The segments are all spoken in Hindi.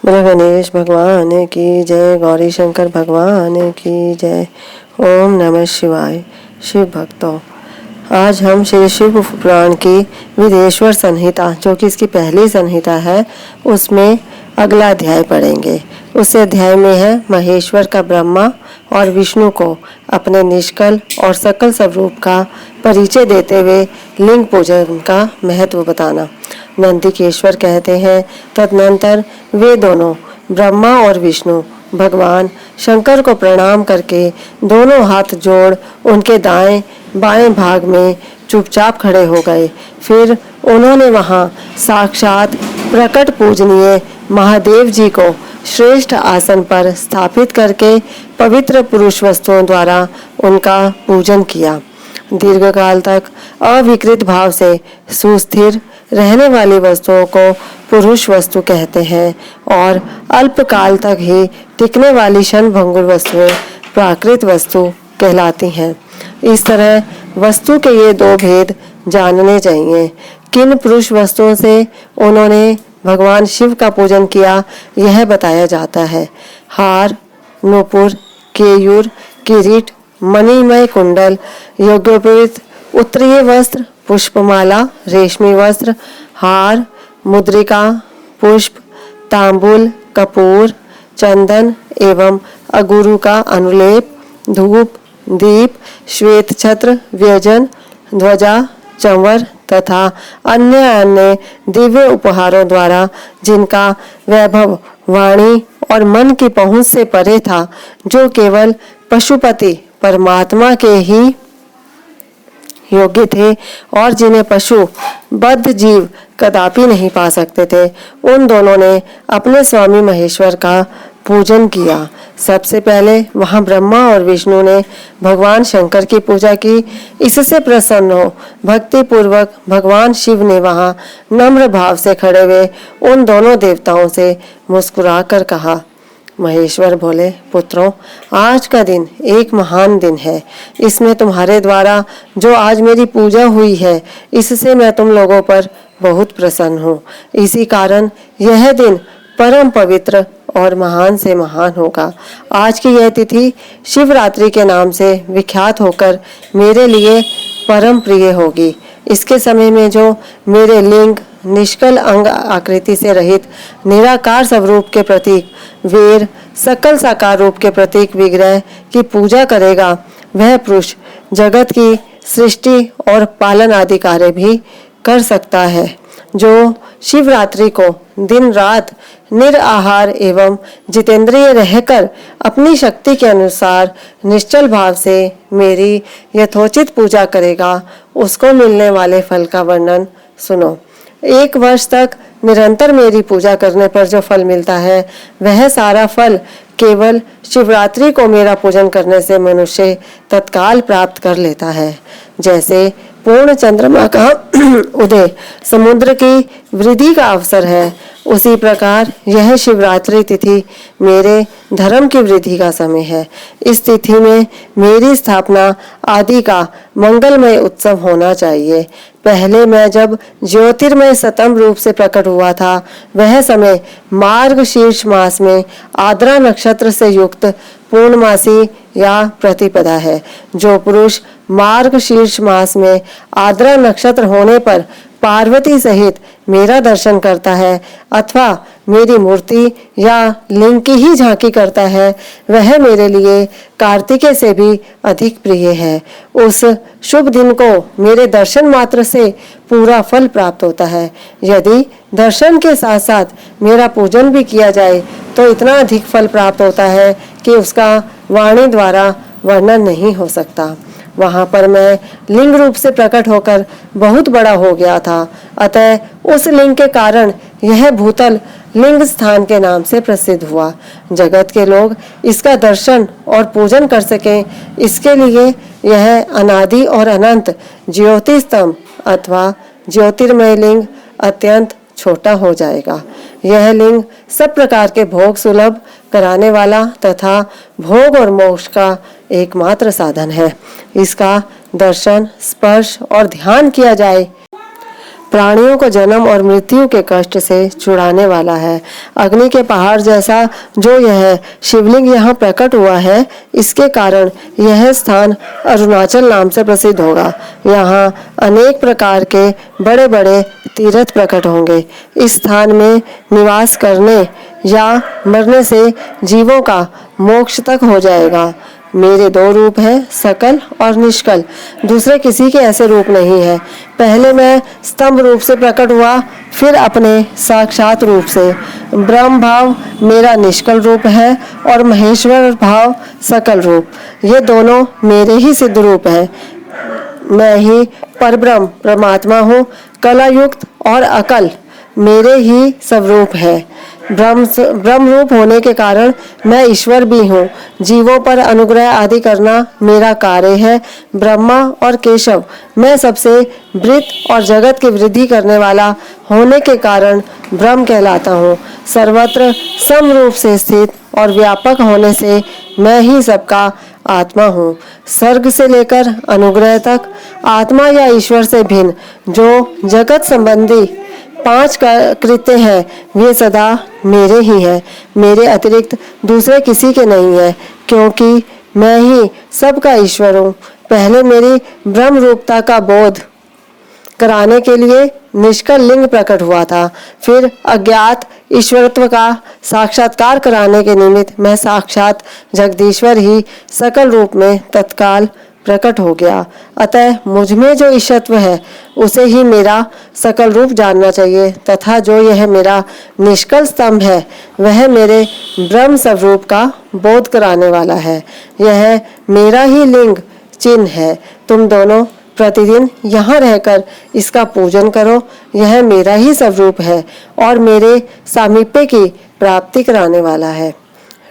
बोलो गणेश भगवान की जय, गौरी शंकर भगवान की जय। ओम नमः शिवाय। शिव भक्तों, आज हम श्री शिव पुराण की विदेश्वर संहिता, जो कि इसकी पहली संहिता है, उसमें अगला अध्याय पढ़ेंगे। उस अध्याय में है महेश्वर का ब्रह्मा और विष्णु को अपने निष्कल और सकल स्वरूप का परिचय देते हुए लिंग पूजन का महत्व बताना। नंदिकेश्वर कहते हैं, तदनंतर वे दोनों ब्रह्मा और विष्णु भगवान शंकर को प्रणाम करके दोनों हाथ जोड़ उनके दाएं बाएं भाग में चुपचाप खड़े हो गए। फिर उन्होंने वहां साक्षात प्रकट पूजनीय महादेव जी को श्रेष्ठ आसन पर स्थापित करके पवित्र पुरुष वस्तुओं द्वारा उनका पूजन किया। दीर्घकाल तक अविकृत भाव से सुस्थिर रहने वाली वस्तुओं को पुरुष वस्तु कहते हैं और अल्पकाल तक ही टिकने वाली क्षणभंगुर वस्तुएं प्राकृत वस्तु कहलाती हैं। इस तरह वस्तु के ये दो भेद जानने चाहिए। किन पुरुष वस्तुओं से उन्होंने भगवान शिव का पूजन किया, यह बताया जाता है। हार, नूपुर, केयूर, किरीट, मणिमय कुंडल, यज्ञोपवीत, उत्तरीय वस्त्र, पुष्पमाला, रेशमी वस्त्र, हार, मुद्रिका, पुष्प, तांबूल, कपूर, चंदन एवं अगुरु का अनुलेप, धूप, दीप, श्वेत छत्र, व्यजन, ध्वजा, चंवर तथा अन्य दिव्य उपहारों द्वारा जिनका वैभव वाणी और मन की पहुंच से परे था, जो केवल पशुपति परमात्मा के ही योग्य थे और जिन्हें पशु बद्ध जीव कदापि नहीं पा सकते थे, उन दोनों ने अपने स्वामी महेश्वर का पूजन किया। सबसे पहले वहां ब्रह्मा और विष्णु ने भगवान शंकर की पूजा की। इससे प्रसन्न हो भक्ति पूर्वक भगवान शिव ने वहां नम्र भाव से खड़े हुए उन दोनों देवताओं से मुस्कुराकर कहा। महेश्वर बोले, पुत्रों, आज का दिन एक महान दिन है। इसमें तुम्हारे द्वारा जो आज मेरी पूजा हुई है, इससे मैं तुम लोगों पर बहुत प्रसन्न हूँ। इसी कारण यह दिन परम पवित्र और महान से महान होगा। आज की यह तिथि शिवरात्रि के नाम से विख्यात होकर मेरे लिए परम प्रिय होगी। इसके समय में जो मेरे लिंग, निष्कल अंग आकृति से रहित निराकार स्वरूप के प्रतीक वीर, सकल साकार रूप के प्रतीक विग्रह की पूजा करेगा, वह पुरुष जगत की सृष्टि और पालन आदि कार्य भी कर सकता है। जो शिवरात्रि को दिन रात निराहार एवं जितेंद्रिय रहकर अपनी शक्ति के अनुसार निश्चल भाव से मेरी यथोचित पूजा करेगा, उसको मिलने वाले फल का वर्णन सुनो। 1 वर्ष तक निरंतर मेरी पूजा करने पर जो फल मिलता है, वह सारा फल केवल शिवरात्रि को मेरा पूजन करने से मनुष्य तत्काल प्राप्त कर लेता है। जैसे पूर्ण चंद्रमा का उदय समुद्र की वृद्धि का अवसर है, उसी प्रकार यह शिवरात्रि तिथि मेरे धर्म की वृद्धि का समय है। इस तिथि में मेरी स्थापना आदि का मंगलमय उत्सव होना चाहिए। पहले मैं जब ज्योतिर्मय सतम रूप से प्रकट हुआ था, वह समय मार्ग शीर्ष मास में आद्रा नक्षत्र से युक्त पूर्णमासी या प्रतिपदा है। जो पुरुष मार्ग शीर्ष मास में आद्रा नक्षत्र होने पर पार्वती सहित मेरा दर्शन करता है अथवा मेरी मूर्ति या लिंग की ही झांकी करता है, वह मेरे लिए कार्तिकेय से भी अधिक प्रिय है। उस शुभ दिन को मेरे दर्शन मात्र से पूरा फल प्राप्त होता है। यदि दर्शन के साथ साथ मेरा पूजन भी किया जाए तो इतना अधिक फल प्राप्त होता है कि उसका वाणी द्वारा वर्णन नहीं हो सकता। वहां पर मैं लिंग रूप से प्रकट होकर बहुत बड़ा हो गया था, अतः उस लिंग के कारण यह भूतल लिंग स्थान के नाम से प्रसिद्ध हुआ। जगत के लोग इसका दर्शन और पूजन कर सकें, इसके लिए यह अनादि और अनंत ज्योति स्तंभ अथवा ज्योतिर्मय लिंग अत्यंत छोटा हो जाएगा। यह लिंग सब प्रकार के भोग सुलभ कराने वाला तथा भोग और मोक्ष का एकमात्र साधन है। इसका दर्शन, स्पर्श और ध्यान किया जाए प्राणियों को जन्म और मृत्यु के कष्ट से छुड़ाने वाला है। अग्नि के पहाड़ जैसा जो यह शिवलिंग यहाँ प्रकट हुआ है, इसके कारण यह स्थान अरुणाचल नाम से प्रसिद्ध होगा। यहाँ अनेक प्रकार के बड़े बड़े तीर्थ प्रकट होंगे। इस स्थान में निवास करने या मरने से जीवों का मोक्ष तक हो जाएगा। मेरे दो रूप हैं, सकल और निष्कल। दूसरे किसी के ऐसे रूप नहीं है। पहले मैं स्तंभ रूप से प्रकट हुआ, फिर अपने साक्षात रूप से। ब्रह्म भाव मेरा निष्कल रूप है और महेश्वर भाव सकल रूप। ये दोनों मेरे ही सिद्ध रूप हैं। मैं ही परब्रह्म परमात्मा हूँ। कला युक्त और अकल मेरे ही स्वरूप है। ब्रह्म रूप होने के कारण मैं ईश्वर भी हूँ। जीवों पर अनुग्रह आदि करना मेरा कार्य है। ब्रह्मा और केशव मैं सबसे वृत और जगत की वृद्धि करने वाला होने के कारण ब्रह्म कहलाता हूँ। सर्वत्र सम रूप से स्थित और व्यापक होने से मैं ही सबका आत्मा हूँ। सर्ग से लेकर अनुग्रह तक आत्मा या ईश्वर से भिन्न जो जगत संबंधी 5 कृत्य हैं, वे सदा मेरे ही हैं। मेरे अतिरिक्त दूसरे किसी के नहीं है, क्योंकि मैं ही सबका ईश्वर हूँ। पहले मेरी ब्रह्म रूपता का बोध कराने के लिए निष्कल लिंग प्रकट हुआ था। फिर अज्ञात ईश्वरत्व का साक्षात्कार कराने के निमित्त मैं साक्षात जगदीश्वर ही सकल रूप में तत्काल प्रकट हो गया। अतः मुझ में जो ईशत्व है उसे ही मेरा सकल रूप जानना चाहिए, तथा जो यह मेरा निष्कल स्तंभ है वह मेरे ब्रह्म स्वरूप का बोध कराने वाला है। यह मेरा ही लिंग चिन्ह है। तुम दोनों प्रतिदिन यहाँ रहकर इसका पूजन करो। यह मेरा ही स्वरूप है और मेरे सामीप्य की प्राप्ति कराने वाला है।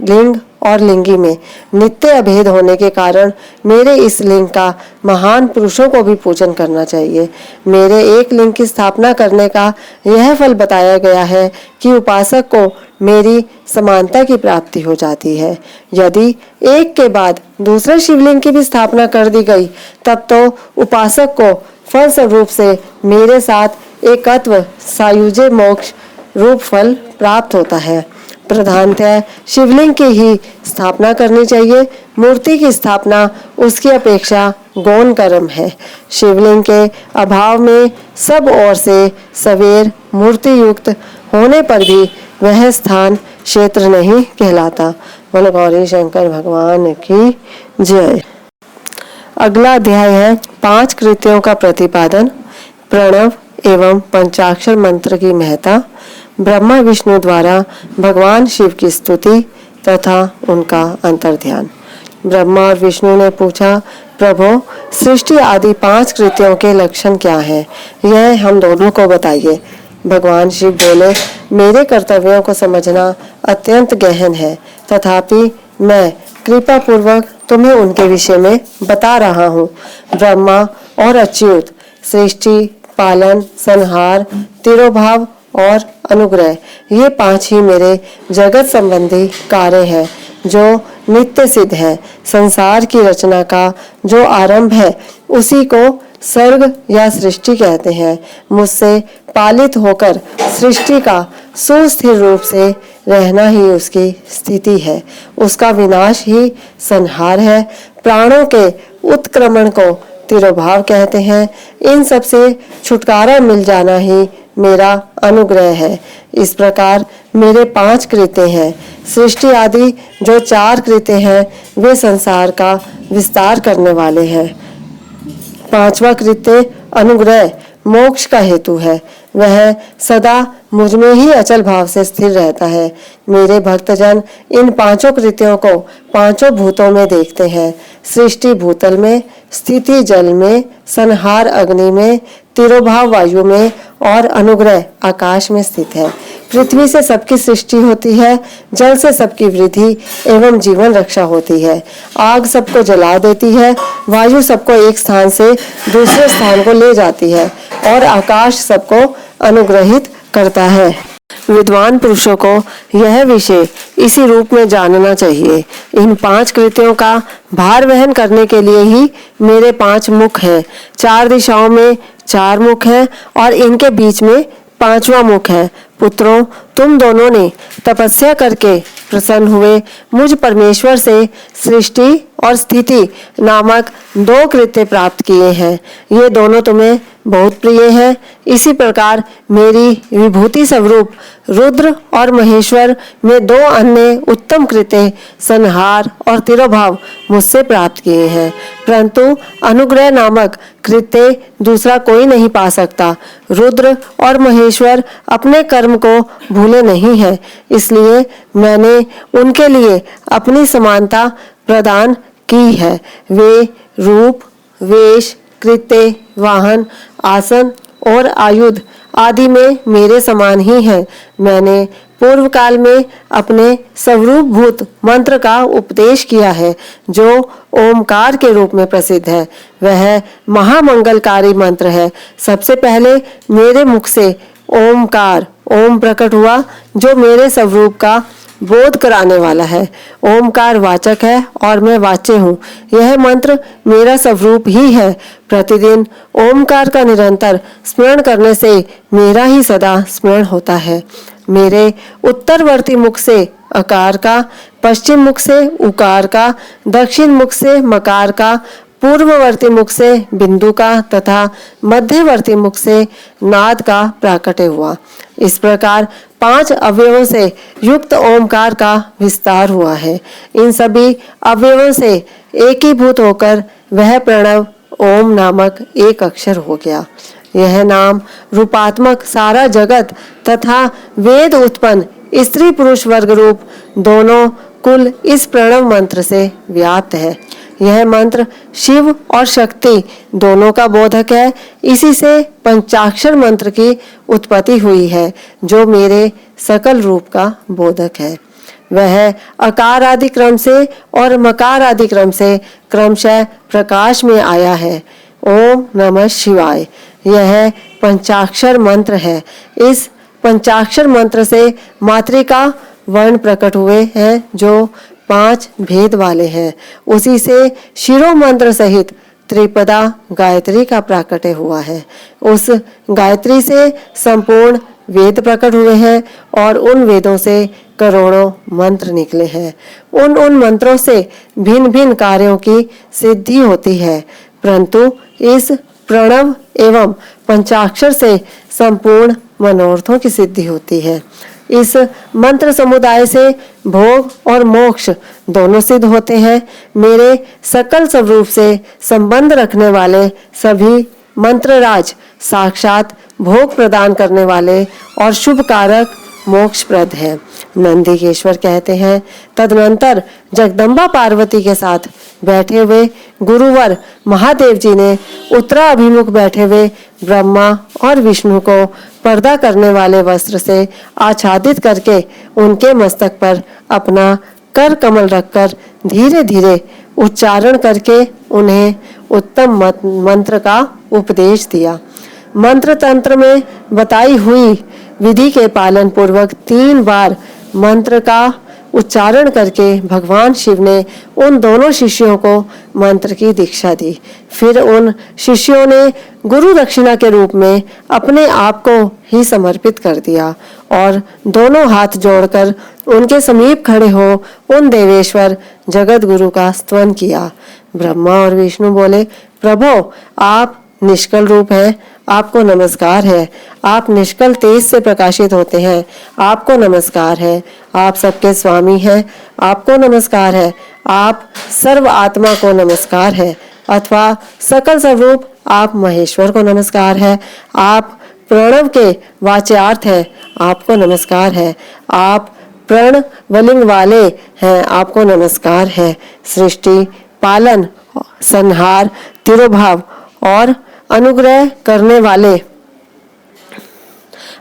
लिंग और लिंगी में नित्य अभेद होने के कारण मेरे इस लिंग का महान पुरुषों को भी पूजन करना चाहिए। मेरे एक लिंग की स्थापना करने का यह फल बताया गया है कि उपासक को मेरी समानता की प्राप्ति हो जाती है। यदि एक के बाद दूसरे शिवलिंग की भी स्थापना कर दी गई, तब तो उपासक को फल स्वरूप से मेरे साथ एकत्व सायुज्य मोक्ष रूप फल प्राप्त होता है। प्रधानतः शिवलिंग की ही स्थापना करनी चाहिए। मूर्ति की स्थापना उसकी अपेक्षा गौण कर्म है। शिवलिंग के अभाव में सब ओर से सवेर मूर्ति युक्त होने पर भी वह स्थान क्षेत्र नहीं कहलाता। बोलो गौरी शंकर भगवान की जय। अगला अध्याय है 5 कृत्यों का प्रतिपादन, प्रणव एवं पंचाक्षर मंत्र की महत्ता, ब्रह्मा विष्णु द्वारा भगवान शिव की स्तुति तथा उनका अंतर्ध्यान। ब्रह्मा और विष्णु ने पूछा, प्रभु सृष्टि आदि 5 कृत्यों के लक्षण क्या हैं? यह हम दोनों को बताइए। भगवान शिव बोले, मेरे कर्तव्यों को समझना अत्यंत गहन है, तथापि मैं कृपा पूर्वक तुम्हें उनके विषय में बता रहा हूँ। ब्रह्मा और अच्युत सृष्टि, पालन, संहार, तिरोभाव और अनुग्रह, ये 5 ही मेरे जगत संबंधी कार्य हैं जो नित्य सिद्ध है। संसार की रचना का जो आरंभ है उसी को सर्ग या सृष्टि कहते हैं। मुझसे पालित होकर सृष्टि का सुस्थिर रूप से रहना ही उसकी स्थिति है। उसका विनाश ही संहार है। प्राणों के उत्क्रमण को तिरोभाव कहते हैं। इन सब से छुटकारा मिल जाना ही मेरा अनुग्रह है। इस प्रकार मेरे 5 कृत्य हैं। सृष्टि आदि जो 4 कृत्य हैं वे संसार का विस्तार करने वाले हैं। 5वां कृत्य अनुग्रह मोक्ष का हेतु है। वह सदा मुझ में ही अचल भाव से स्थिर रहता है। मेरे भक्तजन इन 5 कृत्यों को 5 भूतों में देखते हैं। सृष्टि भूतल में, स्थिति जल में, संहार अग्नि में, तिरोभाव वायु में और अनुग्रह आकाश में स्थित है। पृथ्वी से सबकी सृष्टि होती है, जल से सबकी वृद्धि एवं जीवन रक्षा होती है। आग सबको जला देती है, वायु सबको एक स्थान से दूसरे स्थान को ले जाती है और आकाश सबको अनुग्रहित करता है। विद्वान पुरुषों को यह विषय इसी रूप में जानना चाहिए। इन 5 कृत्यों का भार वहन करने के लिए ही मेरे 5 मुख हैं। 4 दिशाओं में 4 मुख हैं और इनके बीच में 5वां मुख है। पुत्रों, तुम दोनों ने तपस्या करके प्रसन्न हुए मुझ परमेश्वर से सृष्टि और स्थिति नामक 2 कृत्य प्राप्त किए हैं। ये दोनों तुम्हें बहुत प्रिय है। इसी प्रकार मेरी विभूति स्वरूप रुद्र और महेश्वर में 2 अन्य उत्तम कृत्य संहार और तिरोभाव मुझसे प्राप्त किए हैं, परंतु अनुग्रह नामक कृत्य दूसरा कोई नहीं पा सकता। रुद्र और महेश्वर अपने कर्म को भूले नहीं हैं, इसलिए मैंने उनके लिए अपनी समानता प्रदान की है। वे रूप, वेश, कृत्य, वाहन, आसन और आयुध आदि में मेरे समान ही हैं। मैंने पूर्व काल में अपने स्वरूप भूत मंत्र का उपदेश किया है, जो ओमकार के रूप में प्रसिद्ध है। वह महामंगलकारी मंत्र है। सबसे पहले मेरे मुख से ओमकार ओम प्रकट हुआ, जो मेरे स्वरूप का बोध कराने वाला है। ओमकार वाचक है और मैं वाच्य हूँ। यह मंत्र मेरा स्वरूप ही है। प्रतिदिन ओमकार का निरंतर स्मरण करने से मेरा ही सदा स्मरण होता है। मेरे उत्तरवर्ती मुख से अकार का, पश्चिम मुख से उकार का, दक्षिण मुख से मकार का, पूर्ववर्ती मुख से बिंदु का तथा मध्यवर्ती मुख से नाद का प्राकट्य हुआ। इस प्रकार 5 अवयवों से युक्त ओमकार का विस्तार हुआ है। इन सभी अवयवों से एकीभूत होकर वह प्रणव ओम नामक एक अक्षर हो गया। यह नाम रूपात्मक सारा जगत तथा वेद उत्पन्न स्त्री पुरुष वर्ग रूप दोनों कुल इस प्रणव मंत्र से व्याप्त है। यह मंत्र शिव और शक्ति दोनों का बोधक है। इसी से पंचाक्षर मंत्र की उत्पत्ति हुई है, जो मेरे सकल रूप का बोधक है। वह अकार आदि क्रम से और मकार आदि क्रम से क्रमशः प्रकाश में आया है। ओम नमः शिवाय यह पंचाक्षर मंत्र है। इस पंचाक्षर मंत्र से मातृका वर्ण प्रकट हुए हैं, जो 5 भेद वाले हैं। उसी से शिरो मंत्र सहित त्रिपदा गायत्री का प्राकट्य हुआ है। उस गायत्री से संपूर्ण वेद प्रकट हुए हैं और उन वेदों से करोड़ों मंत्र निकले हैं। उन मंत्रों से भिन्न भिन्न कार्यों की सिद्धि होती है, परंतु इस प्रणव एवं पंचाक्षर से संपूर्ण मनोरथों की सिद्धि होती है। इस मंत्र समुदाय से भोग और मोक्ष दोनों सिद्ध होते हैं। मेरे सकल स्वरूप से संबंध रखने वाले सभी मंत्रराज साक्षात भोग प्रदान करने वाले और शुभ कारक मोक्षप्रद है। नंदिकेश्वर कहते हैं, तदनंतर जगदम्बा पार्वती के साथ बैठे हुए गुरुवर महादेव जी ने उत्तराभिमुख बैठे हुए ब्रह्मा और विष्णु को पर्दा करने वाले वस्त्र से आच्छादित करके उनके मस्तक पर अपना कर कमल रखकर धीरे धीरे उच्चारण करके उन्हें उत्तम मंत्र का उपदेश दिया। मंत्र तंत्र में बताई हुई विधि के पालन पूर्वक 3 बार मंत्र का उच्चारण करके भगवान शिव ने उन दोनों शिष्यों को मंत्र की दीक्षा दी। फिर उन शिष्यों ने गुरु दक्षिणा के रूप में अपने आप को ही समर्पित कर दिया और दोनों हाथ जोड़कर उनके समीप खड़े हो उन देवेश्वर जगत गुरु का स्तवन किया। ब्रह्मा और विष्णु बोले, प्रभो आप निष्कल रूप हैं, आपको नमस्कार है। आप निष्कल तेज से प्रकाशित होते हैं, आपको नमस्कार है। आप सबके स्वामी हैं, आपको नमस्कार है। आप सर्व आत्मा को नमस्कार है, अथवा सकल स्वरूप आप महेश्वर को नमस्कार है। आप प्रणव के वाच्यार्थ हैं, आपको नमस्कार है। आप प्रण वलिंग वाले हैं, आपको नमस्कार है। सृष्टि, पालन, संहार, तिरोभाव और अनुग्रह करने वाले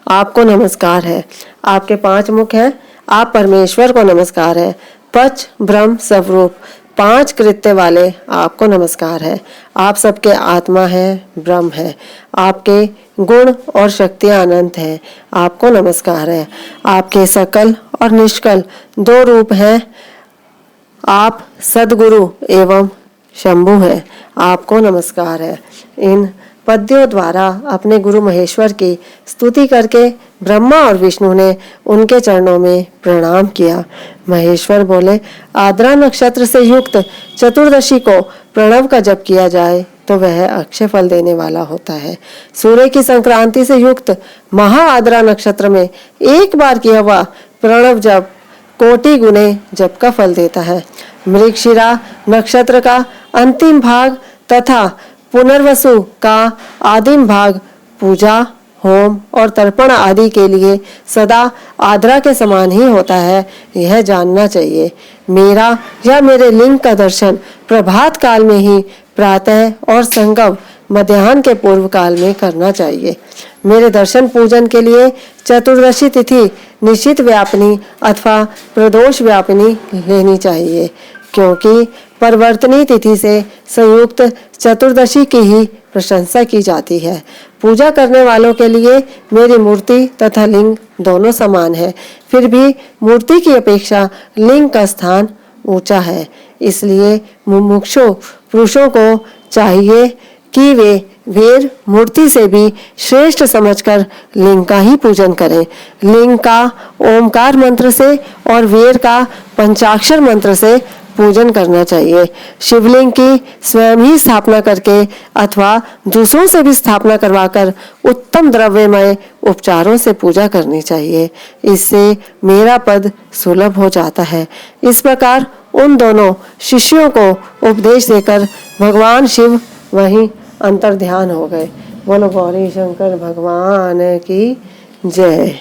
आपको नमस्कार है। आपके 5 मुख हैं, आप परमेश्वर को नमस्कार है। पच ब्रह्म स्वरूप 5 कृत्य वाले आपको नमस्कार है। आप सबके आत्मा है, ब्रह्म है। आपके गुण और शक्तियां अनंत है। आपको नमस्कार है। आपके सकल और निष्कल दो रूप हैं। आप सद्गुरु एवं शंभु है। आपको नमस्कार है। इन पद्यों द्वारा अपने गुरु महेश्वर की स्तुति करके ब्रह्मा और विष्णु ने उनके चरणों में प्रणाम किया। महेश्वर बोले, आद्रा नक्षत्र से युक्त चतुर्दशी को प्रणव का जप किया जाए तो वह अक्षय फल देने वाला होता है। सूर्य की संक्रांति से युक्त महा आद्रा नक्षत्र में एक बार किया हुआ प्रणव जप कोटि गुने जप का फल देता है। मृगशिरा नक्षत्र का अंतिम भाग तथा पुनर्वसु का आदिम भाग पूजा, होम और तर्पण आदि के लिए सदा आद्रा के समान ही होता है, यह जानना चाहिए। मेरा या मेरे लिंग का दर्शन प्रभात काल में ही, प्रातः और संगम मध्याह्न के पूर्व काल में करना चाहिए। मेरे दर्शन पूजन के लिए चतुर्दशी तिथि निश्चित व्यापिनी अथवा प्रदोष व्यापिनी लेनी चाहिए, क्योंकि परिवर्तनी तिथि से संयुक्त चतुर्दशी की ही प्रशंसा की जाती है। पूजा करने वालों के लिए मेरी मूर्ति तथा लिंग दोनों समान है, फिर भी मूर्ति की अपेक्षा लिंग का स्थान ऊंचा है। इसलिए मुमुक्षु पुरुषों को चाहिए कि वे वीर मूर्ति से भी श्रेष्ठ समझकर लिंग का ही पूजन करें। लिंग का ओमकार मंत्र से और वीर का पंचाक्षर मंत्र से पूजन करना चाहिए। शिवलिंग की स्वयं ही स्थापना करके अथवा दूसरों से भी स्थापना करवाकर उत्तम द्रव्यमय उपचारों से पूजा करनी चाहिए। इससे मेरा पद सुलभ हो जाता है। इस प्रकार उन दोनों शिष्यों को उपदेश देकर भगवान शिव वहीं अंतर ध्यान हो गए। बोलो गौरी शंकर भगवान की जय।